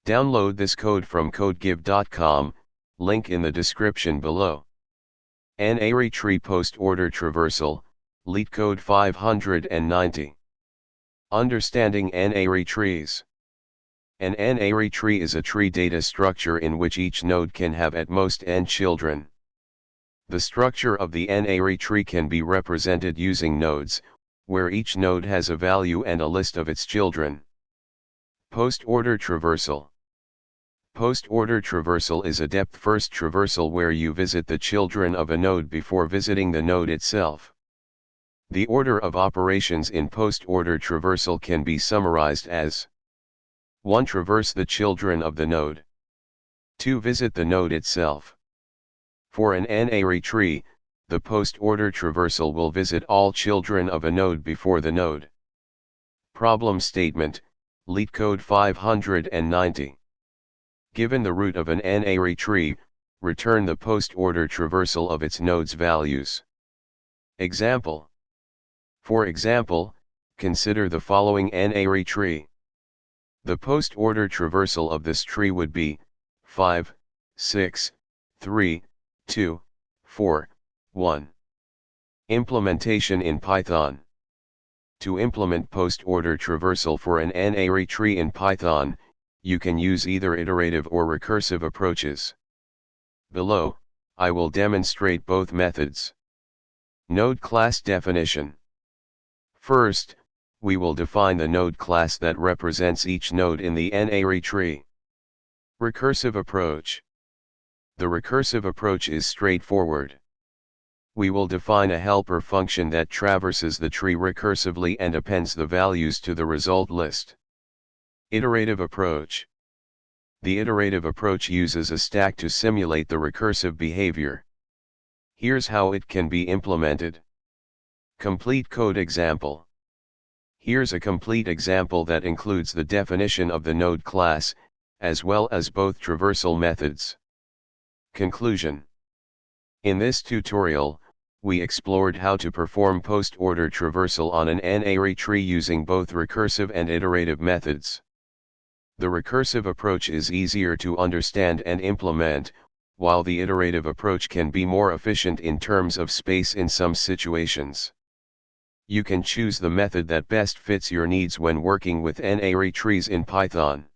Download this code from codegive.com, link in the description below. N-ary tree post-order traversal, LeetCode 590. Understanding n-ary trees. An n-ary tree is a tree data structure in which each node can have at most n children. The structure of the n-ary tree can be represented using nodes, where each node has a value and a list of its children. Post-order traversal. Post-order traversal is a depth-first traversal where you visit the children of a node before visiting the node itself. The order of operations in post-order traversal can be summarized as 1. Traverse the children of the node. 2. Visit the node itself. For an n-ary tree, the post-order traversal will visit all children of a node before the node. Problem statement, LeetCode 590. Given the root of an n-ary tree, return the post-order traversal of its nodes' values. Example. For example, consider the following n-ary tree. The post-order traversal of this tree would be 5, 6, 3, 2, 4, 1. Implementation in Python. To implement post-order traversal for an n-ary tree in Python, you can use either iterative or recursive approaches. Below, I will demonstrate both methods. Node class definition. First, we will define the node class that represents each node in the n-ary tree. Recursive approach. The recursive approach is straightforward. We will define a helper function that traverses the tree recursively and appends the values to the result list. Iterative approach. The iterative approach uses a stack to simulate the recursive behavior. Here's how it can be implemented. Complete code example. Here's a complete example that includes the definition of the node class, as well as both traversal methods. Conclusion. In this tutorial, we explored how to perform post-order traversal on an n-ary tree using both recursive and iterative methods. The recursive approach is easier to understand and implement, while the iterative approach can be more efficient in terms of space in some situations. You can choose the method that best fits your needs when working with n-ary trees in Python.